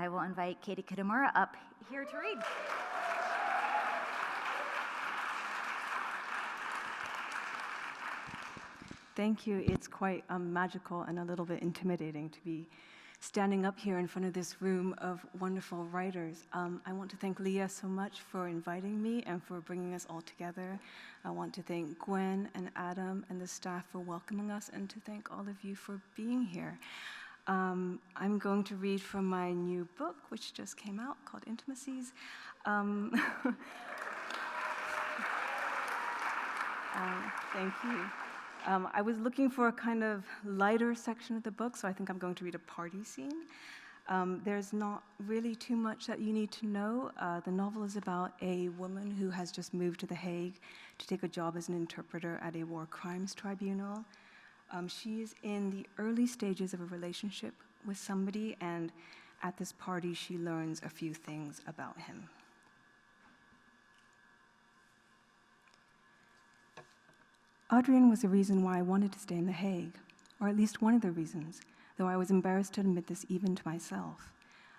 I will invite Katie Kitamura up here to read. Thank you. It's quite magical and a little bit intimidating to be standing up here in front of this room of wonderful writers. I want to thank Leah so much for inviting me and for bringing us all together. I want to thank Gwen and Adam and the staff for welcoming us, and to thank all of you for being here. I'm going to read from my new book, which just came out, called Intimacies. Thank you. I was looking for a kind of lighter section of the book, so I think I'm going to read a party scene. There's not really too much that you need to know. The novel is about a woman who has just moved to The Hague to take a job as an interpreter at a war crimes tribunal. She is in the early stages of a relationship with somebody, and at this party she learns a few things about him. Adrian was the reason why I wanted to stay in The Hague, or at least one of the reasons, though I was embarrassed to admit this even to myself.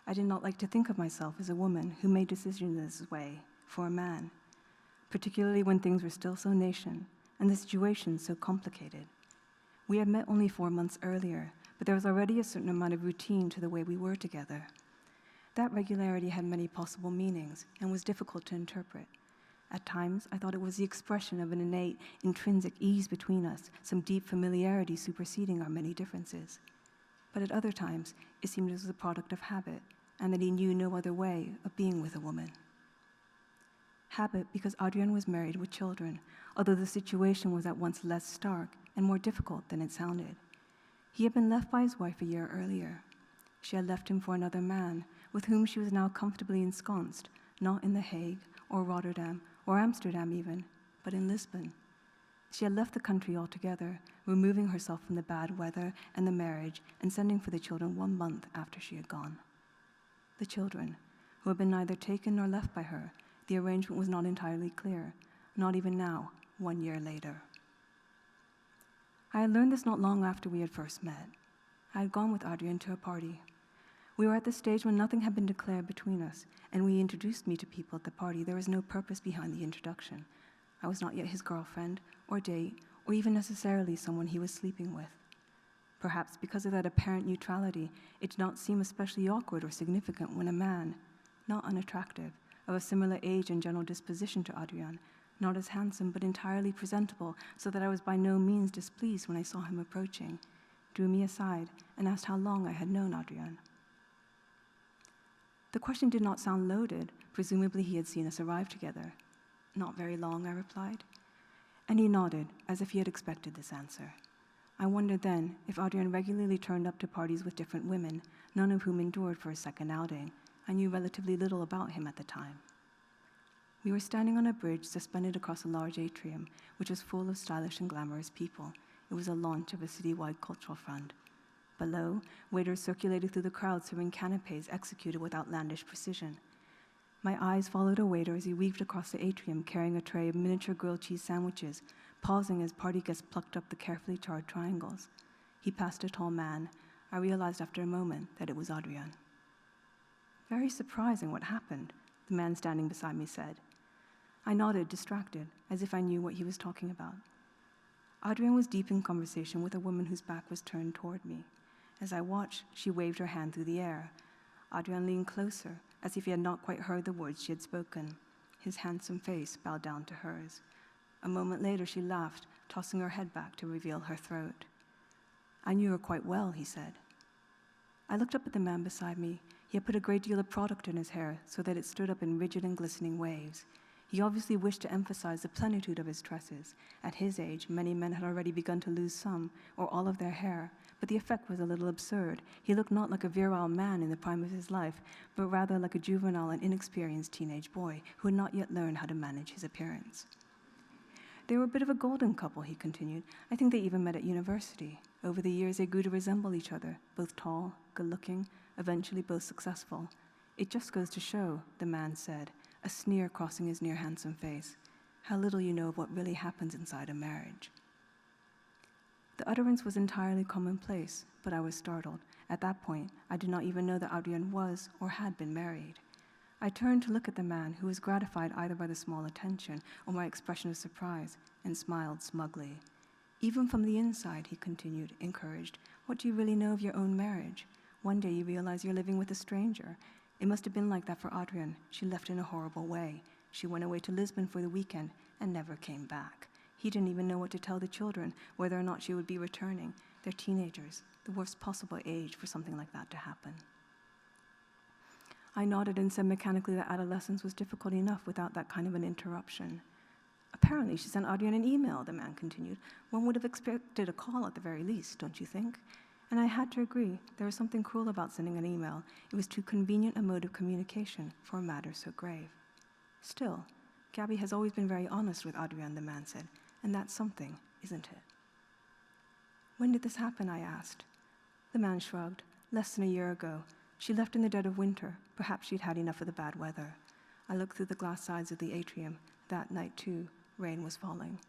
I did not like to think of myself as a woman who made decisions this way for a man, particularly when things were still so nascent and the situation so complicated. We had met only 4 months earlier, but there was already a certain amount of routine to the way we were together. That regularity had many possible meanings and was difficult to interpret. At times, I thought it was the expression of an innate, intrinsic ease between us, some deep familiarity superseding our many differences. But at other times, it seemed it was a product of habit, and that he knew no other way of being with a woman. Habit because Adrian was married with children, although the situation was at once less stark and more difficult than it sounded. He had been left by his wife a year earlier. She had left him for another man, with whom she was now comfortably ensconced, not in The Hague or Rotterdam, or Amsterdam even, but in Lisbon. She had left the country altogether, removing herself from the bad weather and the marriage, and sending for the children 1 month after she had gone. The children, who had been neither taken nor left by her, the arrangement was not entirely clear, not even now, 1 year later. I had learned this not long after we had first met. I had gone with Adrian to a party. We were at the stage when nothing had been declared between us, and when he introduced me to people at the party, there was no purpose behind the introduction. I was not yet his girlfriend, or date, or even necessarily someone he was sleeping with. Perhaps because of that apparent neutrality, it did not seem especially awkward or significant when a man, not unattractive, of a similar age and general disposition to Adrian, not as handsome but entirely presentable, so that I was by no means displeased when I saw him approaching, drew me aside and asked how long I had known Adrian. The question did not sound loaded. Presumably he had seen us arrive together. Not very long, I replied. And he nodded, as if he had expected this answer. I wondered then if Adrian regularly turned up to parties with different women, none of whom endured for a second outing. I knew relatively little about him at the time. We were standing on a bridge suspended across a large atrium, which was full of stylish and glamorous people. It was a launch of a citywide cultural fund. Below, waiters circulated through the crowd serving canapes executed with outlandish precision. My eyes followed a waiter as he weaved across the atrium carrying a tray of miniature grilled cheese sandwiches, pausing as party guests plucked up the carefully charred triangles. He passed a tall man. I realized after a moment that it was Adrian. Very surprising what happened, the man standing beside me said. I nodded, distracted, as if I knew what he was talking about. Adrian was deep in conversation with a woman whose back was turned toward me. As I watched, she waved her hand through the air. Adrian leaned closer, as if he had not quite heard the words she had spoken. His handsome face bowed down to hers. A moment later, she laughed, tossing her head back to reveal her throat. I knew her quite well, he said. I looked up at the man beside me. He had put a great deal of product in his hair so that it stood up in rigid and glistening waves. He obviously wished to emphasize the plenitude of his tresses. At his age, many men had already begun to lose some or all of their hair, but the effect was a little absurd. He looked not like a virile man in the prime of his life, but rather like a juvenile and inexperienced teenage boy who had not yet learned how to manage his appearance. They were a bit of a golden couple, he continued. I think they even met at university. Over the years, they grew to resemble each other, both tall, good-looking, eventually both successful. It just goes to show, the man said, a sneer crossing his near-handsome face, how little you know of what really happens inside a marriage. The utterance was entirely commonplace, but I was startled, At that point, I did not even know that Adrien was or had been married. I turned to look at the man, who was gratified either by the small attention or my expression of surprise, and smiled smugly. Even from the inside, he continued, encouraged, what do you really know of your own marriage? One day you realize you're living with a stranger. It must have been like that for Adrien. She left in a horrible way. She went away to Lisbon for the weekend and never came back. He didn't even know what to tell the children, whether or not she would be returning. They're teenagers, the worst possible age for something like that to happen. I nodded and said mechanically that adolescence was difficult enough without that kind of an interruption. Apparently, she sent Adrien an email, the man continued. One would have expected a call at the very least, don't you think? And I had to agree. There was something cruel about sending an email. It was too convenient a mode of communication for a matter so grave. Still, Gabby has always been very honest with Adrien, the man said, and that's something, isn't it? When did this happen, I asked. The man shrugged. Less than a year ago. She left in the dead of winter. Perhaps she'd had enough of the bad weather. I looked through the glass sides of the atrium. That night, too, rain was falling.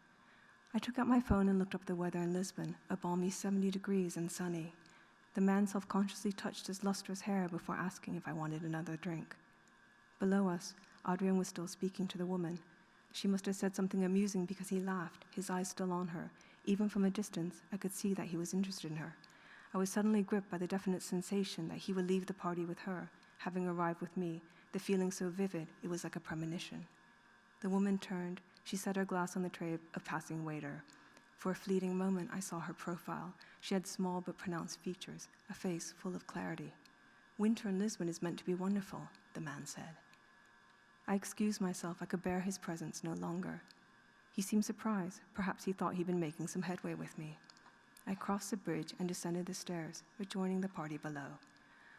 I took out my phone and looked up the weather in Lisbon, a balmy 70 degrees and sunny. The man self-consciously touched his lustrous hair before asking if I wanted another drink. Below us, Adrien was still speaking to the woman. She must have said something amusing because he laughed, his eyes still on her. Even from a distance, I could see that he was interested in her. I was suddenly gripped by the definite sensation that he would leave the party with her, having arrived with me, the feeling so vivid it was like a premonition. The woman turned. She set her glass on the tray of a passing waiter. For a fleeting moment, I saw her profile. She had small but pronounced features, a face full of clarity. Winter in Lisbon is meant to be wonderful, the man said. I excused myself. I could bear his presence no longer. He seemed surprised. Perhaps he thought he'd been making some headway with me. I crossed the bridge and descended the stairs, rejoining the party below.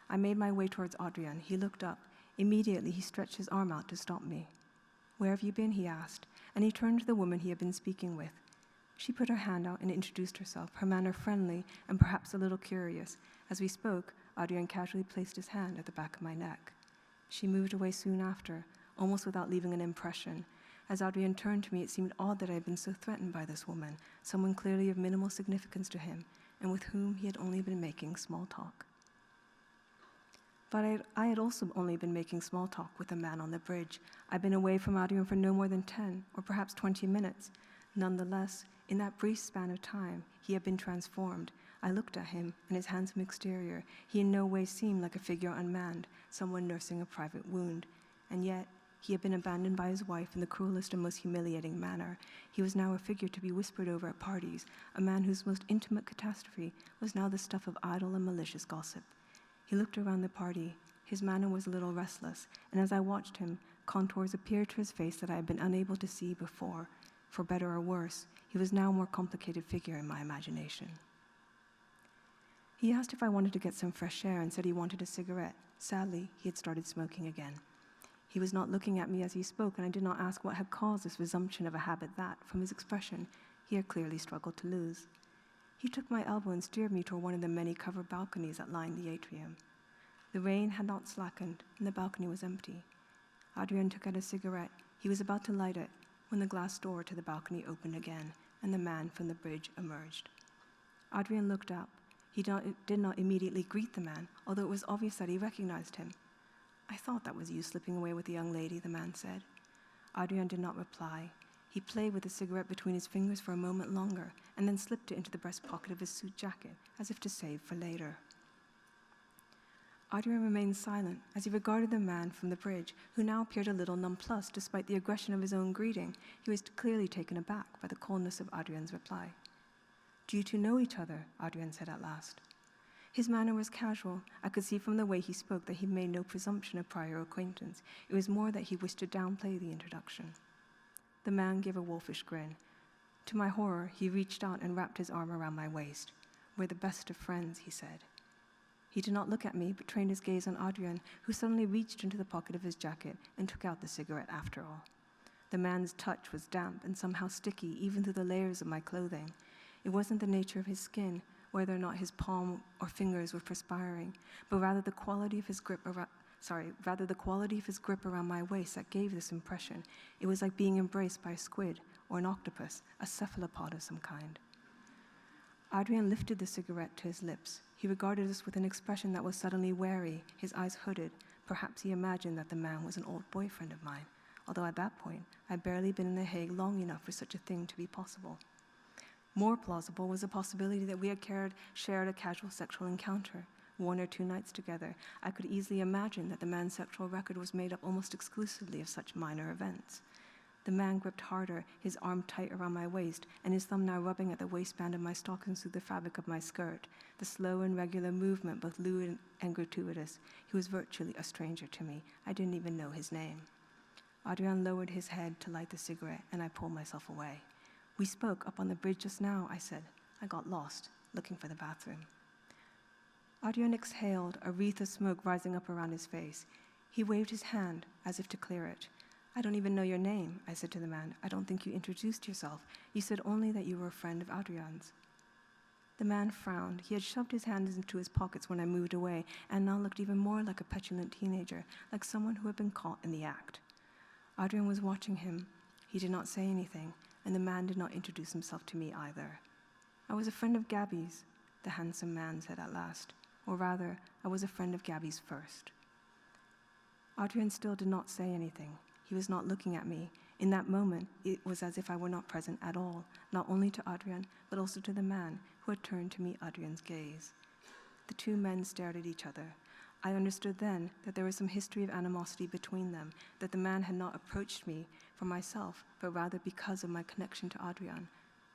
I made my way towards Adrien. He looked up. Immediately, he stretched his arm out to stop me. Where have you been? He asked, and he turned to the woman he had been speaking with. She put her hand out and introduced herself, her manner friendly and perhaps a little curious. As we spoke, Adrien casually placed his hand at the back of my neck. She moved away soon after, almost without leaving an impression. As Adrien turned to me, it seemed odd that I had been so threatened by this woman, someone clearly of minimal significance to him, and with whom he had only been making small talk. But I had also only been making small talk with the man on the bridge. I'd been away from Adrien for no more than 10 or perhaps 20 minutes. Nonetheless, in that brief span of time, he had been transformed. I looked at him and his handsome exterior. He in no way seemed like a figure unmanned, someone nursing a private wound. And yet, he had been abandoned by his wife in the cruelest and most humiliating manner. He was now a figure to be whispered over at parties, a man whose most intimate catastrophe was now the stuff of idle and malicious gossip. He looked around the party. His manner was a little restless, and as I watched him, contours appeared to his face that I had been unable to see before. For better or worse, he was now a more complicated figure in my imagination. He asked if I wanted to get some fresh air and said he wanted a cigarette. Sadly, he had started smoking again. He was not looking at me as he spoke, and I did not ask what had caused this resumption of a habit that, from his expression, he had clearly struggled to lose. He took my elbow and steered me toward one of the many covered balconies that lined the atrium. The rain had not slackened, and the balcony was empty. Adrien took out a cigarette. He was about to light it when the glass door to the balcony opened again, and the man from the bridge emerged. Adrien looked up. He did not immediately greet the man, although it was obvious that he recognized him. I thought that was you slipping away with the young lady, the man said. Adrien did not reply. He played with the cigarette between his fingers for a moment longer, and then slipped it into the breast pocket of his suit jacket, as if to save for later. Adrien remained silent as he regarded the man from the bridge, who now appeared a little nonplussed despite the aggression of his own greeting. He was clearly taken aback by the coldness of Adrien's reply. "Do you two know each other?" Adrien said at last. His manner was casual. I could see from the way he spoke that he made no presumption of prior acquaintance. It was more that he wished to downplay the introduction. The man gave a wolfish grin. To my horror, he reached out and wrapped his arm around my waist. "We're the best of friends," he said. He did not look at me, but trained his gaze on Adrien, who suddenly reached into the pocket of his jacket and took out the cigarette after all. The man's touch was damp and somehow sticky, even through the layers of my clothing. It wasn't the nature of his skin, whether or not his palm or fingers were perspiring, but rather the quality of his grip around my waist that gave this impression. It was like being embraced by a squid or an octopus, a cephalopod of some kind. Adrien lifted the cigarette to his lips. He regarded us with an expression that was suddenly wary, his eyes hooded. Perhaps he imagined that the man was an old boyfriend of mine, although at that point, I'd barely been in The Hague long enough for such a thing to be possible. More plausible was the possibility that we had shared a casual sexual encounter, 1 or 2 nights together. I could easily imagine that the man's sexual record was made up almost exclusively of such minor events. The man gripped harder, his arm tight around my waist, and his thumb now rubbing at the waistband of my stockings through the fabric of my skirt. The slow and regular movement, both lewd and gratuitous. He was virtually a stranger to me. I didn't even know his name. Adrian lowered his head to light the cigarette, and I pulled myself away. "We spoke up on the bridge just now," I said. I got lost, looking for the bathroom. Adrian exhaled, a wreath of smoke rising up around his face. He waved his hand, as if to clear it. "I don't even know your name," I said to the man. "I don't think you introduced yourself. You said only that you were a friend of Adrian's." The man frowned. He had shoved his hands into his pockets when I moved away, and now looked even more like a petulant teenager, like someone who had been caught in the act. Adrian was watching him. He did not say anything, and the man did not introduce himself to me either. "I was a friend of Gabby's," the handsome man said at last. Or rather, I was a friend of Gabby's first. Adrian still did not say anything. He was not looking at me. In that moment, it was as if I were not present at all, not only to Adrian, but also to the man who had turned to meet Adrian's gaze. The 2 men stared at each other. I understood then that there was some history of animosity between them, that the man had not approached me for myself, but rather because of my connection to Adrian.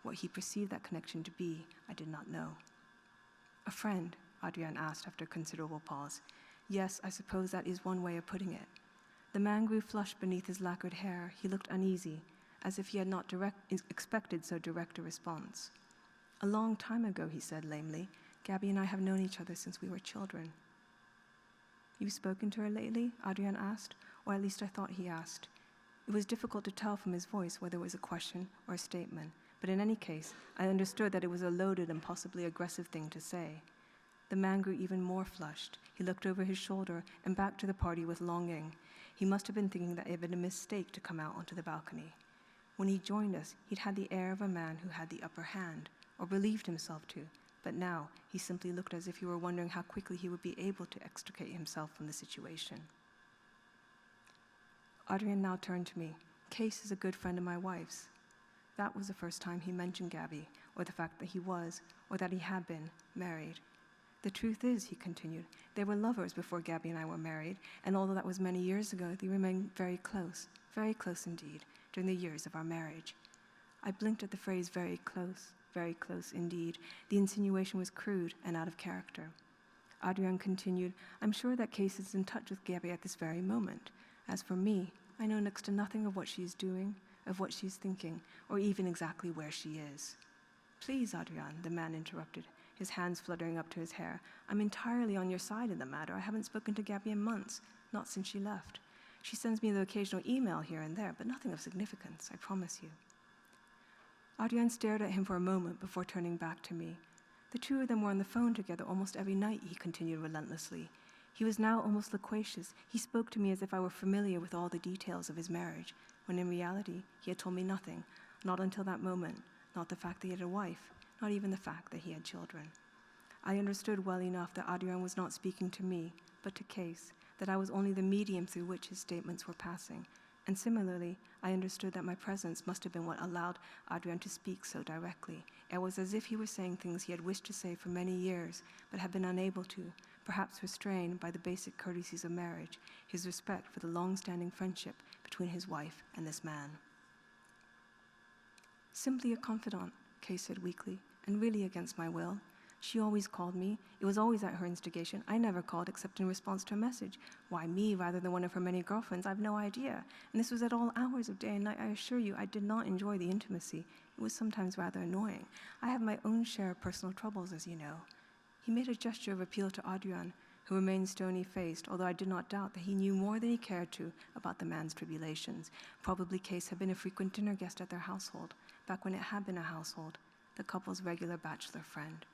What he perceived that connection to be, I did not know. "A friend?" Adrian asked after a considerable pause. "Yes, I suppose that is one way of putting it." The man grew flushed beneath his lacquered hair. He looked uneasy, as if he had not expected so direct a response. "A long time ago," he said lamely. "Gabby and I have known each other since we were children." "You've spoken to her lately?" Adrian asked, or at least I thought he asked. It was difficult to tell from his voice whether it was a question or a statement, but in any case, I understood that it was a loaded and possibly aggressive thing to say. The man grew even more flushed. He looked over his shoulder and back to the party with longing. He must have been thinking that it had been a mistake to come out onto the balcony. When he joined us, he'd had the air of a man who had the upper hand, or believed himself to, but now he simply looked as if he were wondering how quickly he would be able to extricate himself from the situation. Adrian now turned to me. "Case is a good friend of my wife's." That was the first time he mentioned Gabby, or the fact that he was, or that he had been, married. "The truth is," he continued, "they were lovers before Gabby and I were married, and although that was many years ago, they remained very close indeed, during the years of our marriage." I blinked at the phrase very close indeed. The insinuation was crude and out of character. Adrian continued, "I'm sure that Case is in touch with Gabby at this very moment. As for me, I know next to nothing of what she is doing, of what she is thinking, or even exactly where she is." "Please, Adrian," the man interrupted, his hands fluttering up to his hair. "I'm entirely on your side in the matter. I haven't spoken to Gabby in months, not since she left. She sends me the occasional email here and there, but nothing of significance, I promise you." Adrian stared at him for a moment before turning back to me. "The 2 of them were on the phone together almost every night," he continued relentlessly. He was now almost loquacious. He spoke to me as if I were familiar with all the details of his marriage, when in reality he had told me nothing, not until that moment, not the fact that he had a wife, not even the fact that he had children. I understood well enough that Adrian was not speaking to me, but to Case, that I was only the medium through which his statements were passing. And similarly, I understood that my presence must have been what allowed Adrian to speak so directly. It was as if he were saying things he had wished to say for many years, but had been unable to, perhaps restrained by the basic courtesies of marriage, his respect for the long-standing friendship between his wife and this man. "Simply a confidant," Case said weakly, "and really against my will. She always called me. It was always at her instigation. I never called except in response to a message. Why me rather than one of her many girlfriends, I've no idea. And this was at all hours of day and night. I assure you, I did not enjoy the intimacy. It was sometimes rather annoying. I have my own share of personal troubles, as you know." He made a gesture of appeal to Adrian, who remained stony-faced, although I did not doubt that he knew more than he cared to about the man's tribulations. Probably Case had been a frequent dinner guest at their household, back when it had been a household, the couple's regular bachelor friend.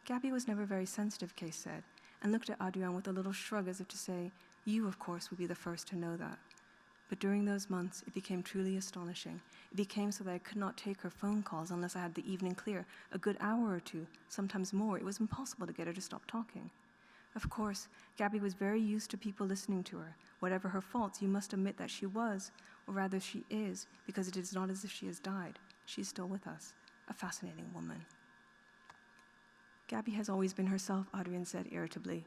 "Gabby was never very sensitive," Case said, and looked at Adrian with a little shrug as if to say, "You, of course, would be the first to know that." But during those months, it became truly astonishing. It became so that I could not take her phone calls unless I had the evening clear. A good hour or two, sometimes more. It was impossible to get her to stop talking. Of course, Gabby was very used to people listening to her. Whatever her faults, you must admit that she was, or rather she is, because it is not as if she has died. She is still with us, a fascinating woman. Gabby has always been herself, Adrian said irritably.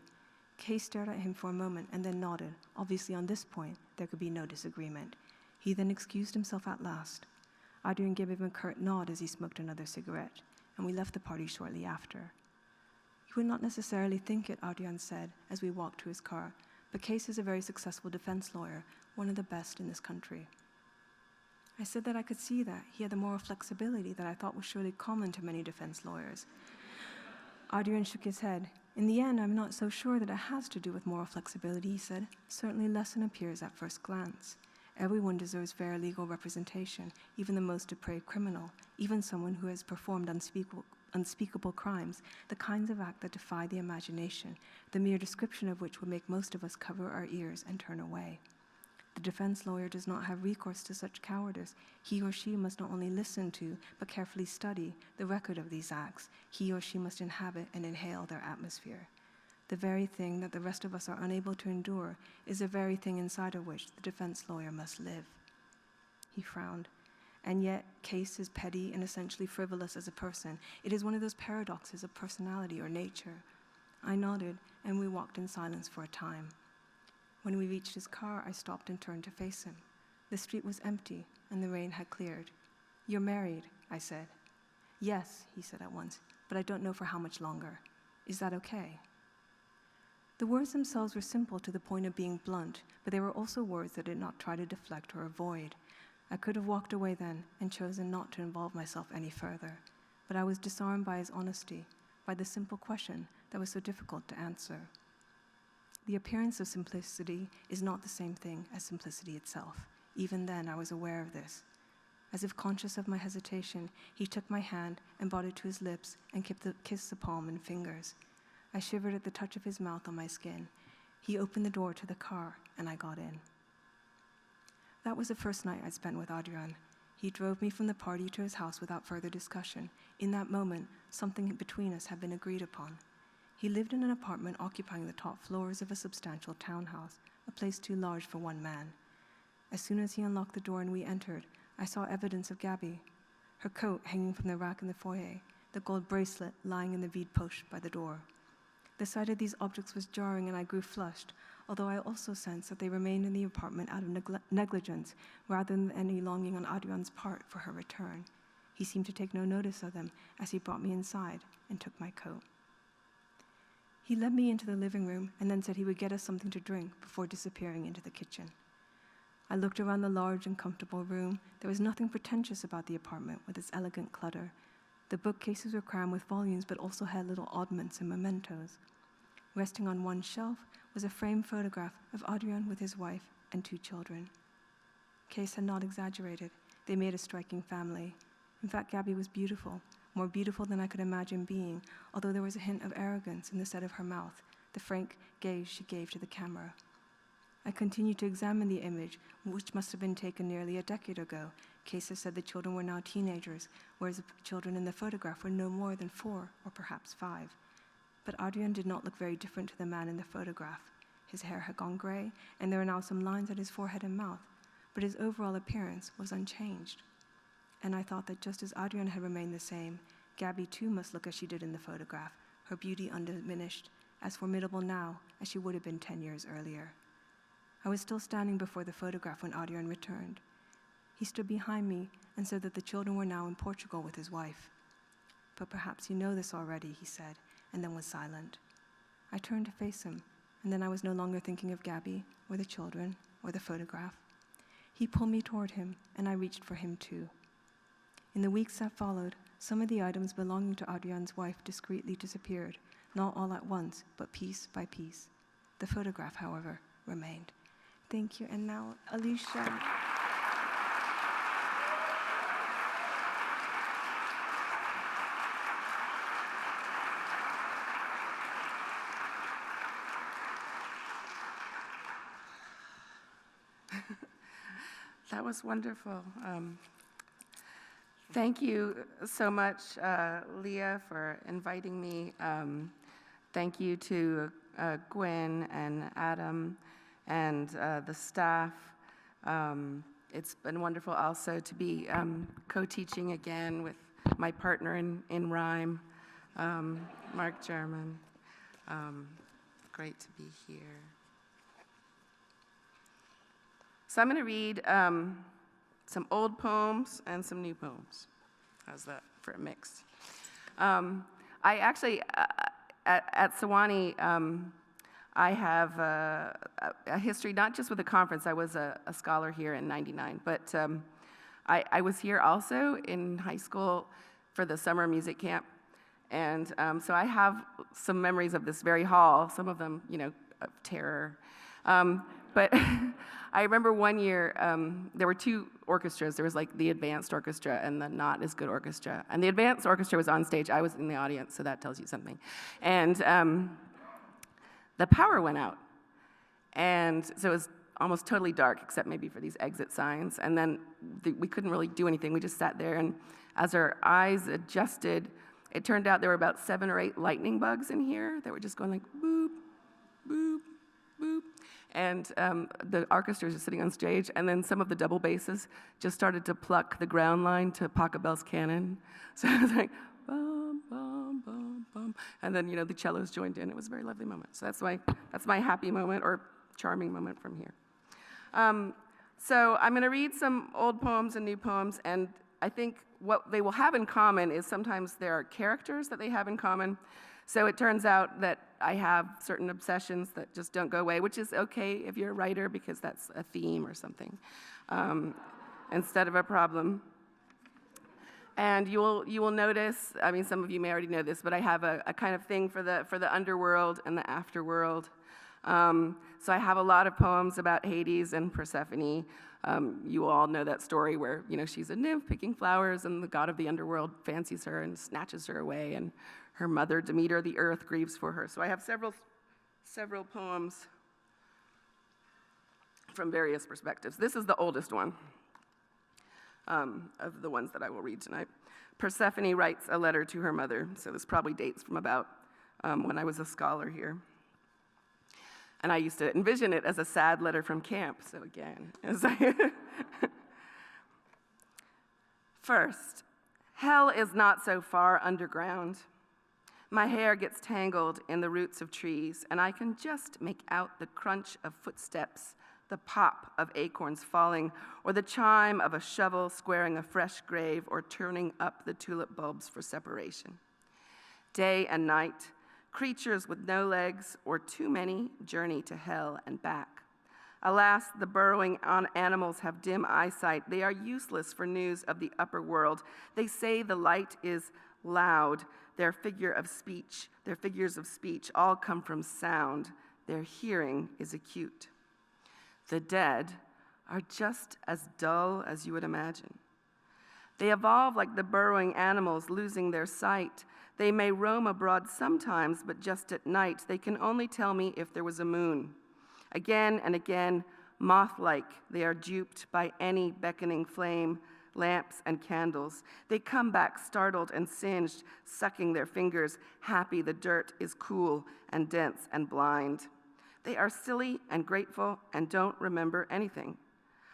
Kay stared at him for a moment and then nodded. Obviously, on this point, there could be no disagreement. He then excused himself at last. Adrian gave him a curt nod as he smoked another cigarette, and we left the party shortly after. You would not necessarily think it, Adrian said as we walked to his car, but Case is a very successful defense lawyer, one of the best in this country. I said that I could see that. He had the moral flexibility that I thought was surely common to many defense lawyers. Adrian shook his head. In the end, I'm not so sure that it has to do with moral flexibility, he said. Certainly less than appears at first glance. Everyone deserves fair legal representation, even the most depraved criminal, even someone who has performed unspeakable crimes, the kinds of acts that defy the imagination, the mere description of which would make most of us cover our ears and turn away. The defense lawyer does not have recourse to such cowardice. He or she must not only listen to, but carefully study the record of these acts. He or she must inhabit and inhale their atmosphere. The very thing that the rest of us are unable to endure is the very thing inside of which the defense lawyer must live. He frowned. And yet, Case is petty and essentially frivolous as a person. It is one of those paradoxes of personality or nature. I nodded, and we walked in silence for a time. When we reached his car, I stopped and turned to face him. The street was empty, and the rain had cleared. You're married, I said. Yes, he said at once, but I don't know for how much longer. Is that okay? The words themselves were simple to the point of being blunt, but they were also words that did not try to deflect or avoid. I could have walked away then and chosen not to involve myself any further, but I was disarmed by his honesty, by the simple question that was so difficult to answer. The appearance of simplicity is not the same thing as simplicity itself. Even then, I was aware of this. As if conscious of my hesitation, he took my hand and brought it to his lips and kissed the palm and fingers. I shivered at the touch of his mouth on my skin. He opened the door to the car, and I got in. That was the first night I spent with Adrian. He drove me from the party to his house without further discussion. In that moment, something between us had been agreed upon. He lived in an apartment occupying the top floors of a substantial townhouse, a place too large for one man. As soon as he unlocked the door and we entered, I saw evidence of Gabby, her coat hanging from the rack in the foyer, the gold bracelet lying in the bead post by the door. The sight of these objects was jarring and I grew flushed, although I also sensed that they remained in the apartment out of negligence rather than any longing on Adrian's part for her return. He seemed to take no notice of them as he brought me inside and took my coat. He led me into the living room and then said he would get us something to drink before disappearing into the kitchen. I looked around the large and comfortable room. There was nothing pretentious about the apartment with its elegant clutter. The bookcases were crammed with volumes but also had little oddments and mementos. Resting on one shelf was a framed photograph of Adrian with his wife and 2 children. Case had not exaggerated. They made a striking family. In fact, Gabby was beautiful, more beautiful than I could imagine being, although there was a hint of arrogance in the set of her mouth, the frank gaze she gave to the camera. I continued to examine the image, which must have been taken nearly a decade ago. Case said the children were now teenagers, whereas the children in the photograph were no more than 4 or perhaps 5. But Adrian did not look very different to the man in the photograph. His hair had gone gray, and there were now some lines at his forehead and mouth, but his overall appearance was unchanged. And I thought that just as Adrian had remained the same, Gabby too must look as she did in the photograph, her beauty undiminished, as formidable now as she would have been 10 years earlier. I was still standing before the photograph when Adrian returned. He stood behind me and said that the children were now in Portugal with his wife. But perhaps you know this already, he said, and then was silent. I turned to face him, and then I was no longer thinking of Gabby, or the children, or the photograph. He pulled me toward him, and I reached for him too. In the weeks that followed, some of the items belonging to Adrian's wife discreetly disappeared, not all at once, but piece by piece. The photograph, however, remained. Thank you, and now, Alicia. That was wonderful. Thank you so much, Leah, for inviting me. Thank you to Gwen and Adam and the staff. It's been wonderful also to be co-teaching again with my partner in rhyme, Mark German. Great to be here. So I'm going to read some old poems and some new poems. How's that for a mix? I actually, at Sewanee, I have a history, not just with the conference. I was a scholar here in '99, but I was here also in high school for the summer music camp. And so I have some memories of this very hall, some of them, of terror. But I remember one year, there were two orchestras. There was like the advanced orchestra and the not as good orchestra. And the advanced orchestra was on stage. I was in the audience, so that tells you something. And the power went out. And so it was almost totally dark, except maybe for these exit signs. And then we couldn't really do anything. We just sat there. And as our eyes adjusted, it turned out there were about 7 or 8 lightning bugs in here that were just going like boop, boop, boop. And the orchestra was just sitting on stage, and then some of the double basses just started to pluck the ground line to Pachelbel's Canon. So it was like, bum, bum, bum, bum. And then, the cellos joined in. It was a very lovely moment. So that's my happy moment or charming moment from here. So I'm going to read some old poems and new poems, and I think what they will have in common is sometimes there are characters that they have in common. So it turns out that I have certain obsessions that just don't go away, which is okay if you're a writer because that's a theme or something, instead of a problem. And you will notice, some of you may already know this, but I have a kind of thing for the underworld and the afterworld. So I have a lot of poems about Hades and Persephone. You all know that story where, she's a nymph picking flowers and the god of the underworld fancies her and snatches her away, and her mother, Demeter, the earth, grieves for her. So I have several poems from various perspectives. This is the oldest one of the ones that I will read tonight. Persephone writes a letter to her mother. So this probably dates from about when I was a scholar here. And I used to envision it as a sad letter from camp. So again, First, hell is not so far underground. My hair gets tangled in the roots of trees, and I can just make out the crunch of footsteps, the pop of acorns falling, or the chime of a shovel squaring a fresh grave or turning up the tulip bulbs for separation. Day and night, creatures with no legs or too many journey to hell and back. Alas, the burrowing animals have dim eyesight. They are useless for news of the upper world. They say the light is loud. Their figures of speech all come from sound. Their hearing is acute. The dead are just as dull as you would imagine. They evolve like the burrowing animals, losing their sight. They may roam abroad sometimes, but just at night. They can only tell me if there was a moon. Again and again, moth-like, they are duped by any beckoning flame, lamps and candles. They come back startled and singed, sucking their fingers, happy the dirt is cool and dense and blind. They are silly and grateful and don't remember anything.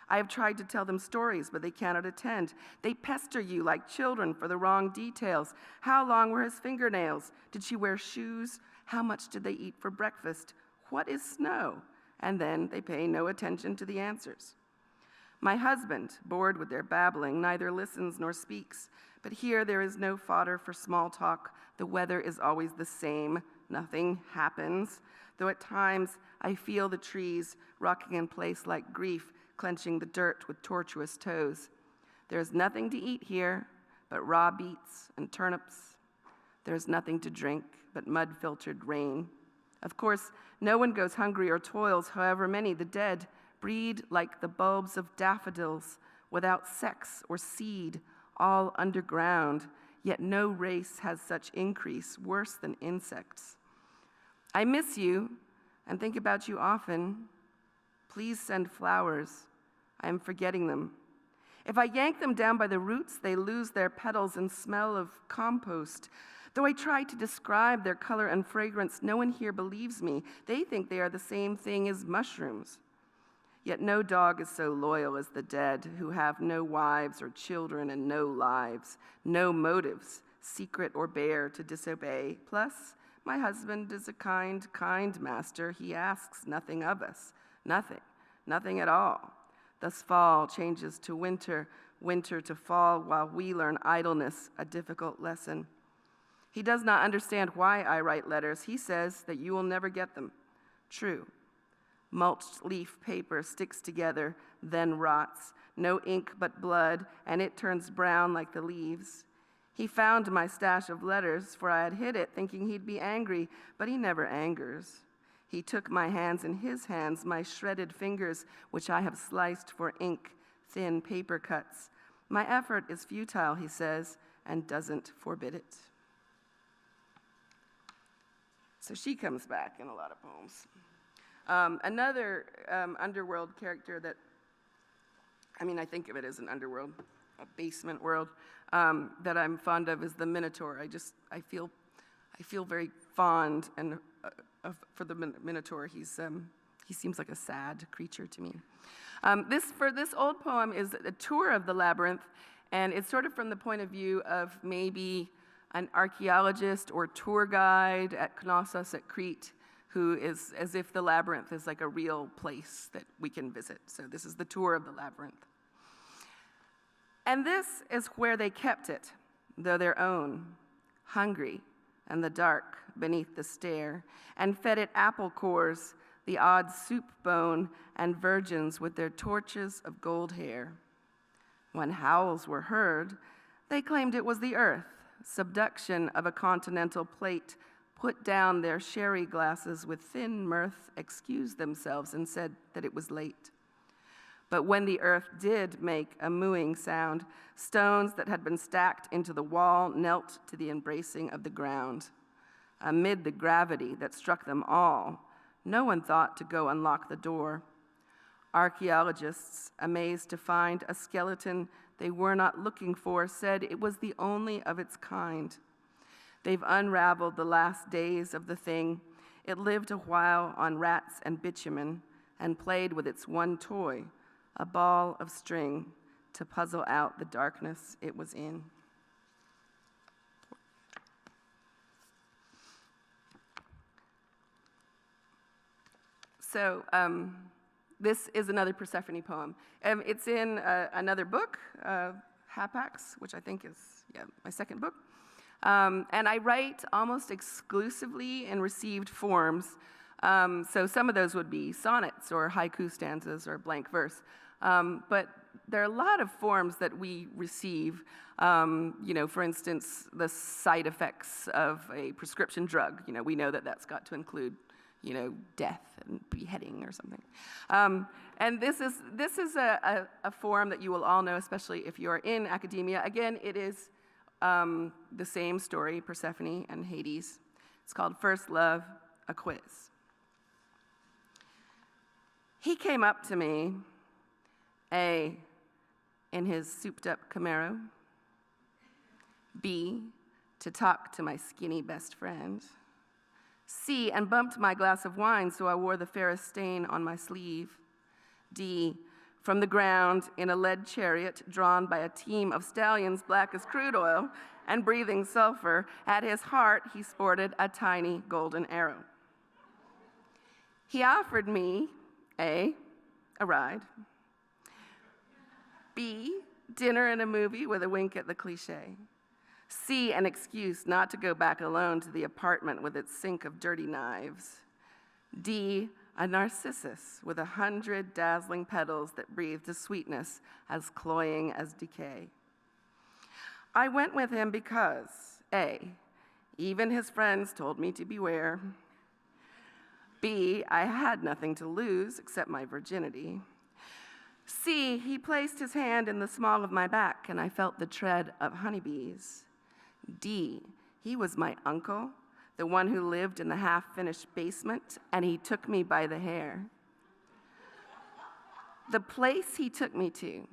I have tried to tell them stories, but they cannot attend. They pester you like children for the wrong details. How long were his fingernails? Did she wear shoes? How much did they eat for breakfast? What is snow? And then they pay no attention to the answers. My husband, bored with their babbling, neither listens nor speaks. But here there is no fodder for small talk. The weather is always the same. Nothing happens. Though at times I feel the trees rocking in place like grief, clenching the dirt with tortuous toes. There is nothing to eat here but raw beets and turnips. There is nothing to drink but mud-filtered rain. Of course, no one goes hungry or toils, however many the dead breed like the bulbs of daffodils, without sex or seed, all underground, yet no race has such increase, worse than insects. I miss you and think about you often. Please send flowers. I am forgetting them. If I yank them down by the roots, they lose their petals and smell of compost. Though I try to describe their color and fragrance, no one here believes me. They think they are the same thing as mushrooms. Yet no dog is so loyal as the dead, who have no wives or children and no lives, no motives, secret or bare, to disobey. Plus, my husband is a kind master. He asks nothing of us, nothing at all. Thus fall changes to winter, winter to fall, while we learn idleness, a difficult lesson. He does not understand why I write letters. He says that you will never get them. True. Mulched leaf paper sticks together, then rots. No ink but blood, and it turns brown like the leaves. He found my stash of letters, for I had hid it, thinking he'd be angry, but he never angers. He took my hands in his hands, my shredded fingers, which I have sliced for ink, thin paper cuts. My effort is futile, he says, and doesn't forbid it. So she comes back in a lot of poems. Another underworld character that, I think of it as an underworld, a basement world, that I'm fond of is the Minotaur. I feel very fond and for the Minotaur. He seems like a sad creature to me. This old poem is a tour of the Labyrinth, and it's sort of from the point of view of maybe an archaeologist or tour guide at Knossos at Crete, who is as if the Labyrinth is like a real place that we can visit. So this is the tour of the Labyrinth. And this is where they kept it, though their own, hungry and the dark beneath the stair, and fed it apple cores, the odd soup bone, and virgins with their torches of gold hair. When howls were heard, they claimed it was the earth, subduction of a continental plate, put down their sherry glasses with thin mirth, excused themselves, and said that it was late. But when the earth did make a mooing sound, stones that had been stacked into the wall knelt to the embracing of the ground. Amid the gravity that struck them all, no one thought to go unlock the door. Archaeologists, amazed to find a skeleton they were not looking for, said it was the only of its kind. They've unraveled the last days of the thing. It lived a while on rats and bitumen and played with its one toy, a ball of string, to puzzle out the darkness it was in. So this is another Persephone poem. It's in another book, Hapax, which I think is my second book. And I write almost exclusively in received forms. So some of those would be sonnets or haiku stanzas or blank verse. But there are a lot of forms that we receive. For instance, the side effects of a prescription drug. We know that that's got to include, death and beheading or something. And this is a form that you will all know, especially if you are in academia. Again, it is the same story, Persephone and Hades. It's called First Love, a Quiz. He came up to me, A, in his souped-up Camaro, B, to talk to my skinny best friend, C, and bumped my glass of wine so I wore the fairest stain on my sleeve, D, from the ground in a lead chariot drawn by a team of stallions black as crude oil and breathing sulfur, at his heart he sported a tiny golden arrow. He offered me, A, a ride, B, dinner and a movie with a wink at the cliche, C, an excuse not to go back alone to the apartment with its sink of dirty knives, D, a narcissus with 100 dazzling petals that breathed a sweetness as cloying as decay. I went with him because, A, even his friends told me to beware, B, I had nothing to lose except my virginity, C, he placed his hand in the small of my back and I felt the tread of honeybees, D, he was my uncle, the one who lived in the half-finished basement, and he took me by the hair. The place he took me to,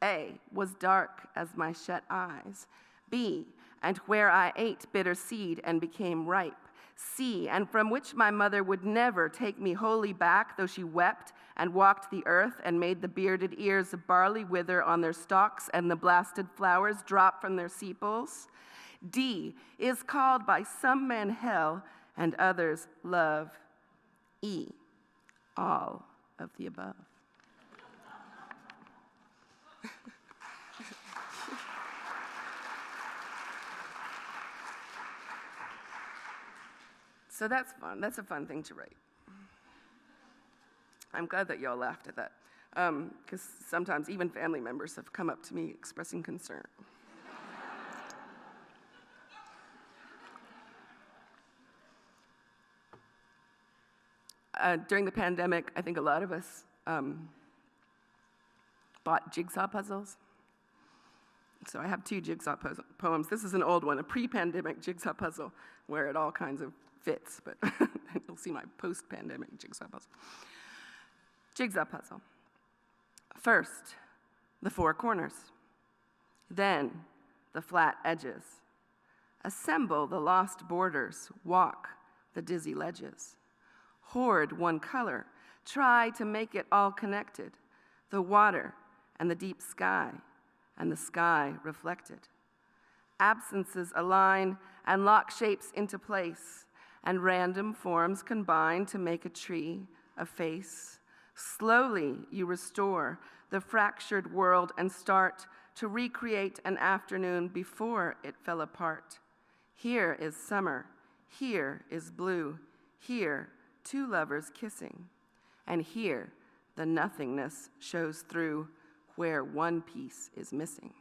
A, was dark as my shut eyes. B, and where I ate bitter seed and became ripe. C, and from which my mother would never take me wholly back, though she wept and walked the earth and made the bearded ears of barley wither on their stalks and the blasted flowers drop from their sepals. D, is called by some men hell and others love. E, all of the above. So that's fun. That's a fun thing to write. I'm glad that y'all laughed at that, because sometimes even family members have come up to me expressing concern. During the pandemic, I think a lot of us bought jigsaw puzzles. So I have 2 jigsaw poems. This is an old one, a pre-pandemic jigsaw puzzle, where it all kinds of fits, but you'll see my post-pandemic jigsaw puzzle. Jigsaw puzzle. First, the 4 corners. Then, the flat edges. Assemble the lost borders, walk the dizzy ledges. Hoard one color, try to make it all connected. The water and the deep sky, and the sky reflected. Absences align and lock shapes into place, and random forms combine to make a tree, a face. Slowly you restore the fractured world and start to recreate an afternoon before it fell apart. Here is summer, here is blue, here 2 lovers kissing, and here the nothingness shows through where one piece is missing.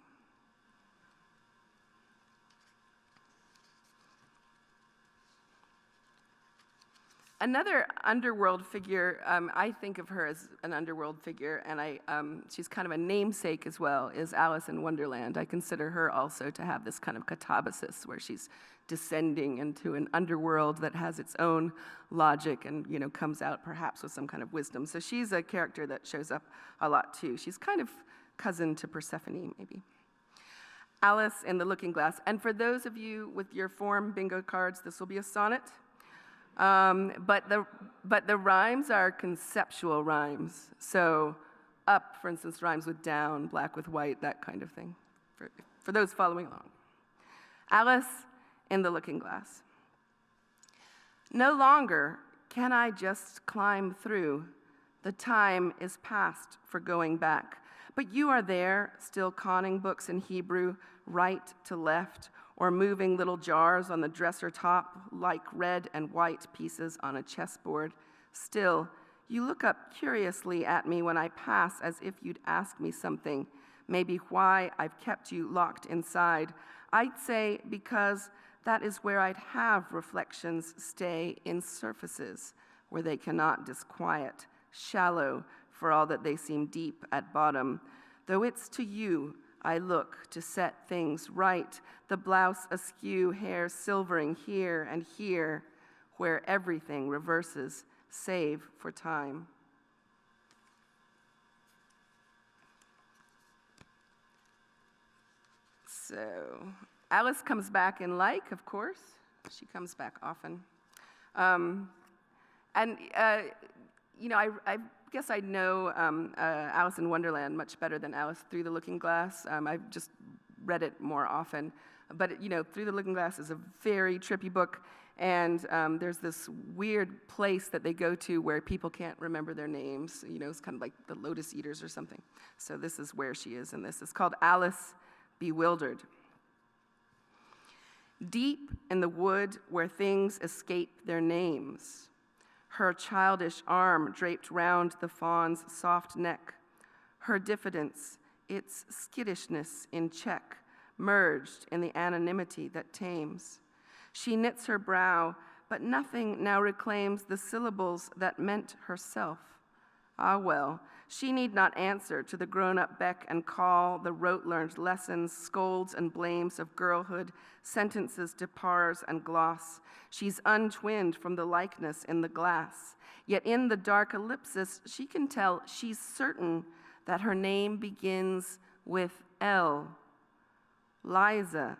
Another underworld figure, I think of her as an underworld figure, and she's kind of a namesake as well, is Alice in Wonderland. I consider her also to have this kind of catabasis where she's descending into an underworld that has its own logic and, comes out perhaps with some kind of wisdom. So she's a character that shows up a lot too. She's kind of cousin to Persephone, maybe. Alice in the Looking Glass. And for those of you with your form bingo cards, this will be a sonnet. But the rhymes are conceptual rhymes. So up, for instance, rhymes with down, black with white, that kind of thing, for those following along. Alice in the Looking Glass. No longer can I just climb through. The time is past for going back. But you are there, still conning books in Hebrew, right to left, or moving little jars on the dresser top like red and white pieces on a chessboard. Still, you look up curiously at me when I pass as if you'd ask me something, maybe why I've kept you locked inside. I'd say because that is where I'd have reflections stay in surfaces where they cannot disquiet, shallow for all that they seem deep at bottom. Though it's to you I look to set things right, the blouse askew, hair silvering here and here, where everything reverses, save for time. So, Alice comes back in like, of course. She comes back often. I guess I know Alice in Wonderland much better than Alice Through the Looking Glass. I've just read it more often. But, Through the Looking Glass is a very trippy book, and there's this weird place that they go to where people can't remember their names. It's kind of like the Lotus Eaters or something. So this is where she is in this. It's called Alice Bewildered. Deep in the wood where things escape their names, her childish arm draped round the fawn's soft neck, her diffidence, its skittishness in check, merged in the anonymity that tames. She knits her brow, but nothing now reclaims the syllables that meant herself. Ah well, she need not answer to the grown-up beck and call, the rote-learned lessons, scolds and blames of girlhood, sentences to parse and gloss. She's untwinned from the likeness in the glass. Yet in the dark ellipsis, she can tell she's certain that her name begins with L. Liza,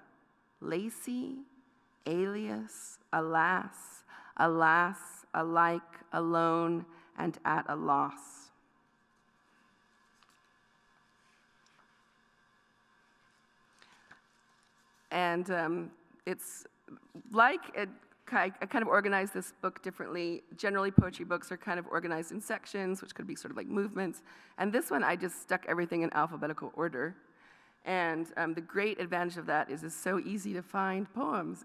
Lacey, alias, alas, alas, alike, alone, and at a loss. And it's like I kind of organized this book differently. Generally, poetry books are kind of organized in sections, which could be sort of like movements. And this one, I just stuck everything in alphabetical order. And the great advantage of that is it's so easy to find poems.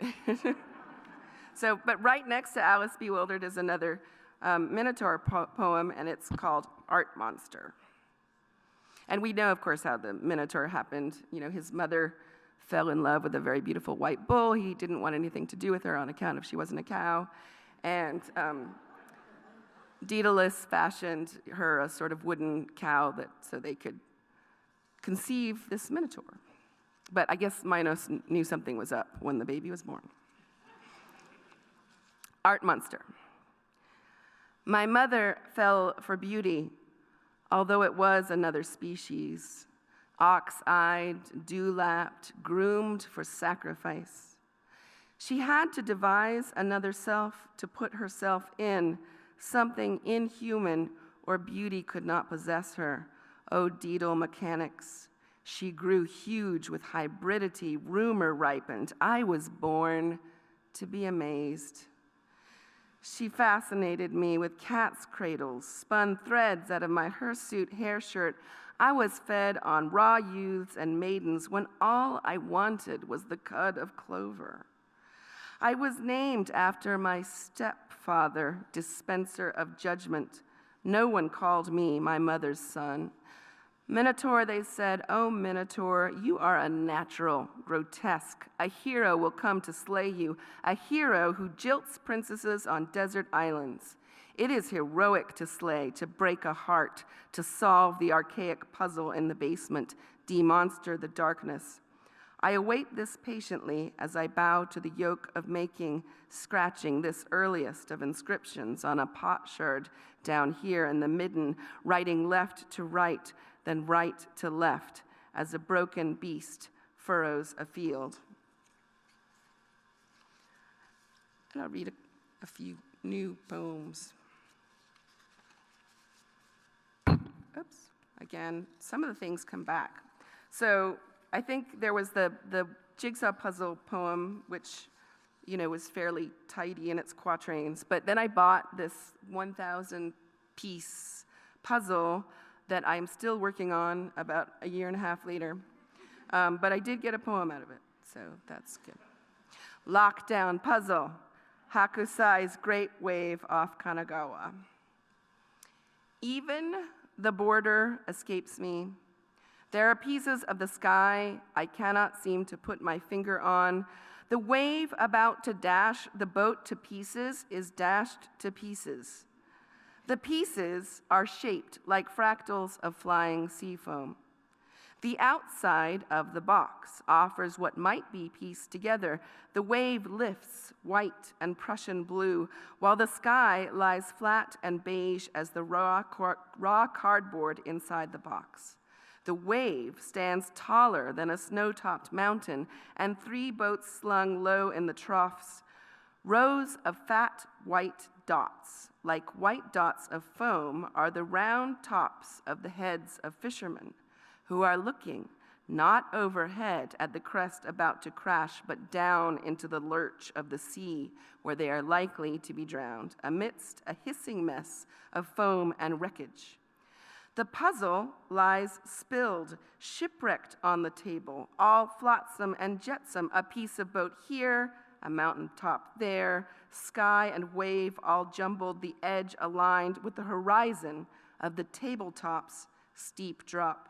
But right next to Alice Bewildered is another Minotaur poem, and it's called Art Monster. And we know, of course, how the Minotaur happened. You know, his mother fell in love with a very beautiful white bull. He didn't want anything to do with her on account of she wasn't a cow. And Daedalus fashioned her a sort of wooden cow so they could conceive this Minotaur. But I guess Minos knew something was up when the baby was born. Art Monster. My mother fell for beauty, although it was another species, ox-eyed, dew-lapped, groomed for sacrifice. She had to devise another self to put herself in, something inhuman or beauty could not possess her. O daedal mechanics. She grew huge with hybridity, rumor ripened. I was born to be amazed. She fascinated me with cat's cradles, spun threads out of my hirsute hair shirt. I was fed on raw youths and maidens when all I wanted was the cud of clover. I was named after my stepfather, dispenser of judgment. No one called me my mother's son. Minotaur, they said, oh Minotaur, you are a natural, grotesque. A hero will come to slay you, a hero who jilts princesses on desert islands. It is heroic to slay, to break a heart, to solve the archaic puzzle in the basement, demonster the darkness. I await this patiently as I bow to the yoke of making, scratching this earliest of inscriptions on a potsherd down here in the midden, writing left to right, then right to left, as a broken beast furrows a field. And I'll read a few new poems. Oops, again, some of the things come back. So I think there was the jigsaw puzzle poem, which, you know, was fairly tidy in its quatrains, but then I bought this 1,000-piece puzzle that I'm still working on about a year and a half later. But I did get a poem out of it, so that's good. Lockdown Puzzle, Hakusai's Great Wave off Kanagawa. Even the border escapes me. There are pieces of the sky I cannot seem to put my finger on. The wave about to dash the boat to pieces is dashed to pieces. The pieces are shaped like fractals of flying sea foam. The outside of the box offers what might be pieced together. The wave lifts white and Prussian blue, while the sky lies flat and beige as the raw cardboard inside the box. The wave stands taller than a snow-topped mountain, and 3 boats slung low in the troughs. Rows of fat white dots, like white dots of foam, are the round tops of the heads of fishermen who are looking not overhead at the crest about to crash, but down into the lurch of the sea, where they are likely to be drowned, amidst a hissing mess of foam and wreckage. The puzzle lies spilled, shipwrecked on the table, all flotsam and jetsam, a piece of boat here, a mountaintop there, sky and wave all jumbled, the edge aligned with the horizon of the tabletop's steep drop.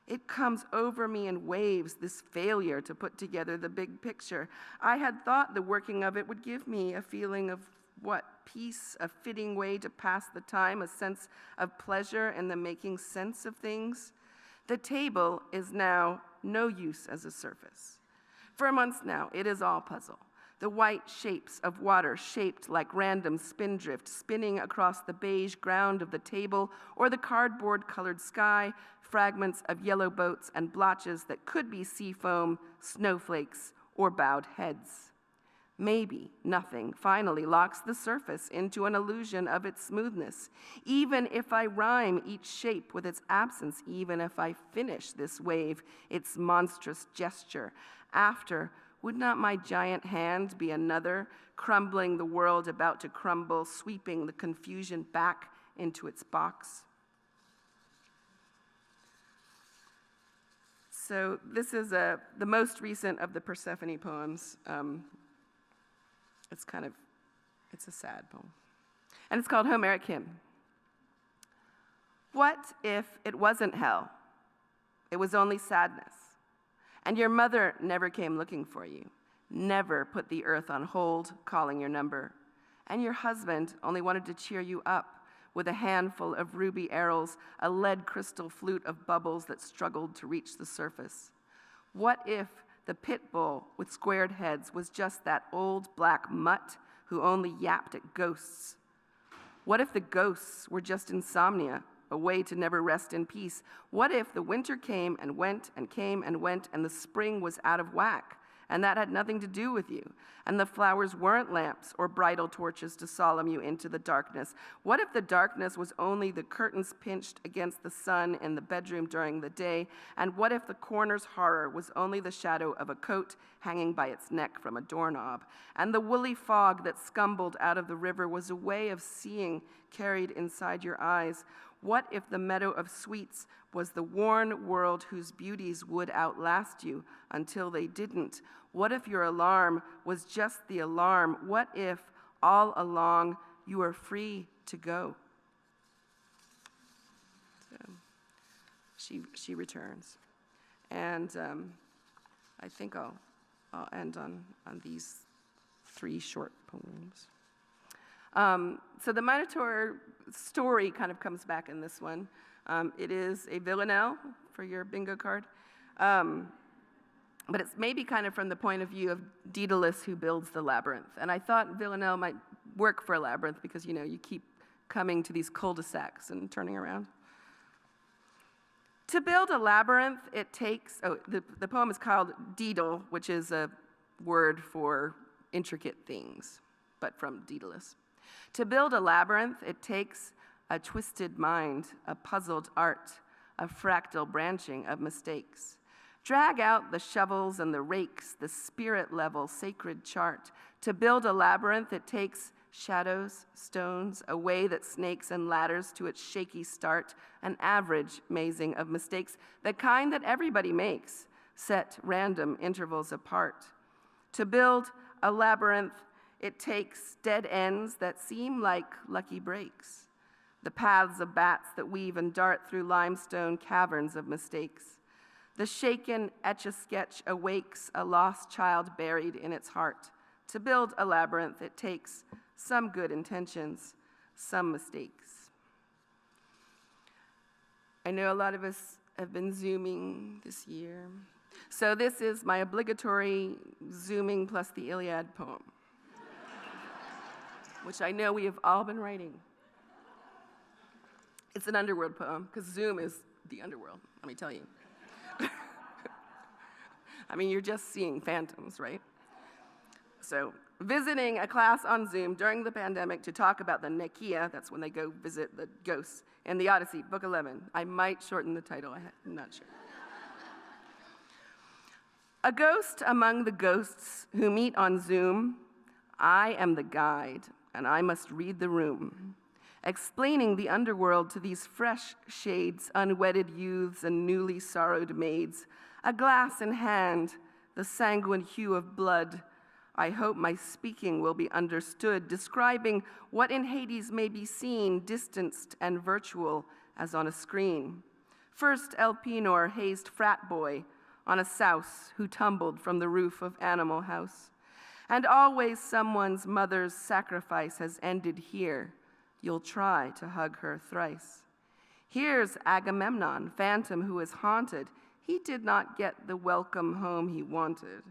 It comes over me in waves, this failure to put together the big picture. I had thought the working of it would give me a feeling of what peace, a fitting way to pass the time, a sense of pleasure in the making sense of things. The table is now no use as a surface. For months now, it is all puzzle. The white shapes of water shaped like random spindrift spinning across the beige ground of the table, or the cardboard-colored sky, fragments of yellow boats and blotches that could be sea foam, snowflakes, or bowed heads. Maybe nothing finally locks the surface into an illusion of its smoothness, even if I rhyme each shape with its absence, even if I finish this wave, its monstrous gesture. After, would not my giant hand be another, crumbling the world about to crumble, sweeping the confusion back into its box? So this is the most recent of the Persephone poems. It's a sad poem. And it's called Homeric Hymn. What if it wasn't hell? It was only sadness. And your mother never came looking for you, never put the earth on hold, calling your number. And your husband only wanted to cheer you up with a handful of ruby arrows, a lead crystal flute of bubbles that struggled to reach the surface. What if the pit bull with squared heads was just that old black mutt who only yapped at ghosts? What if the ghosts were just insomnia, a way to never rest in peace? What if the winter came and went and came and went, and the spring was out of whack, and that had nothing to do with you, and the flowers weren't lamps or bridal torches to solemn you into the darkness? What if the darkness was only the curtains pinched against the sun in the bedroom during the day? And what if the corner's horror was only the shadow of a coat hanging by its neck from a doorknob? And the woolly fog that scumbled out of the river was a way of seeing carried inside your eyes? What if the meadow of sweets was the worn world whose beauties would outlast you until they didn't? What if your alarm was just the alarm? What if all along you were free to go? So she returns. And I think I'll end on these 3 short poems. So the Minotaur story kind of comes back in this one. It is a villanelle for your bingo card. But it's maybe kind of from the point of view of Daedalus, who builds the labyrinth. And I thought villanelle might work for a labyrinth because, you keep coming to these cul-de-sacs and turning around. To build a labyrinth, it takes, the poem is called Daedal, which is a word for intricate things, but from Daedalus. To build a labyrinth, it takes a twisted mind, a puzzled art, a fractal branching of mistakes. Drag out the shovels and the rakes, the spirit-level sacred chart. To build a labyrinth, it takes shadows, stones, a way that snakes and ladders to its shaky start, an average mazing of mistakes, the kind that everybody makes, set random intervals apart. To build a labyrinth, it takes dead ends that seem like lucky breaks, the paths of bats that weave and dart through limestone caverns of mistakes. The shaken etch-a-sketch awakes a lost child buried in its heart. To build a labyrinth, it takes some good intentions, some mistakes. I know a lot of us have been Zooming this year. So this is my obligatory Zooming plus the Iliad poem, which I know we have all been writing. It's an underworld poem, because Zoom is the underworld, let me tell you. I mean, you're just seeing phantoms, right? So, visiting a class on Zoom during the pandemic to talk about the Nekia, that's when they go visit the ghosts, in the Odyssey, Book 11. I might shorten the title, I'm not sure. A ghost among the ghosts who meet on Zoom, I am the guide, and I must read the room, explaining the underworld to these fresh shades, unwedded youths and newly sorrowed maids, a glass in hand, the sanguine hue of blood. I hope my speaking will be understood, describing what in Hades may be seen, distanced and virtual as on a screen. First Elpenor, hazed frat boy, on a souse who tumbled from the roof of Animal House. And always someone's mother's sacrifice has ended here. You'll try to hug her thrice. Here's Agamemnon, phantom who is haunted. He did not get the welcome home he wanted.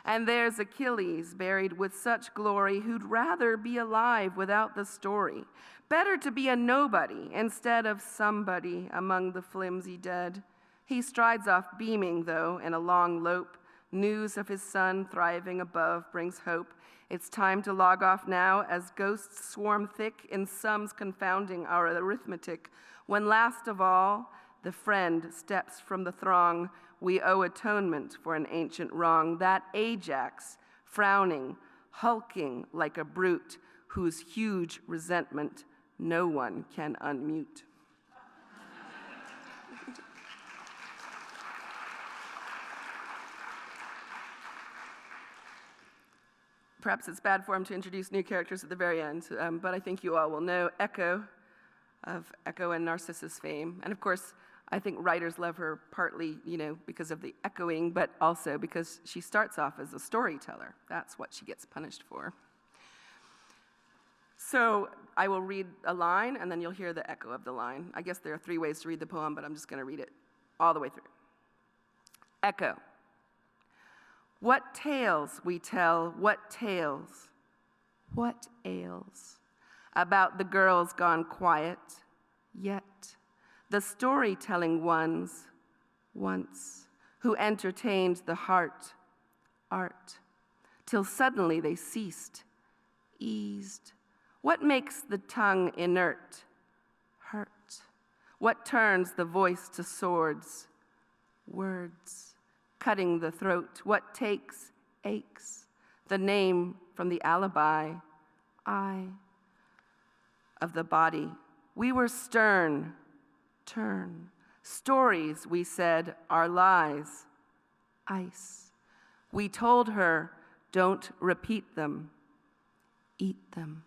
And there's Achilles, buried with such glory, who'd rather be alive without the story. Better to be a nobody instead of somebody among the flimsy dead. He strides off beaming, though, in a long lope. News of his son thriving above brings hope. It's time to log off now as ghosts swarm thick in sums confounding our arithmetic. When last of all, the friend steps from the throng, we owe atonement for an ancient wrong. That Ajax, frowning, hulking like a brute, whose huge resentment no one can unmute. Perhaps it's bad form to introduce new characters at the very end, but I think you all will know Echo of Echo and Narcissus fame. And of course, I think writers love her partly, because of the echoing, but also because she starts off as a storyteller. That's what she gets punished for. So I will read a line, and then you'll hear the echo of the line. I guess there are 3 ways to read the poem, but I'm just going to read it all the way through. Echo. What tales we tell, what tales, what ails, about the girls gone quiet, yet the storytelling ones once, who entertained the heart, art, till suddenly they ceased, eased. What makes the tongue inert, hurt? What turns the voice to swords, words, cutting the throat? What takes, aches, the name from the alibi, I, of the body? We were stern, turn. Stories, we said, are lies, ice. We told her, don't repeat them, eat them.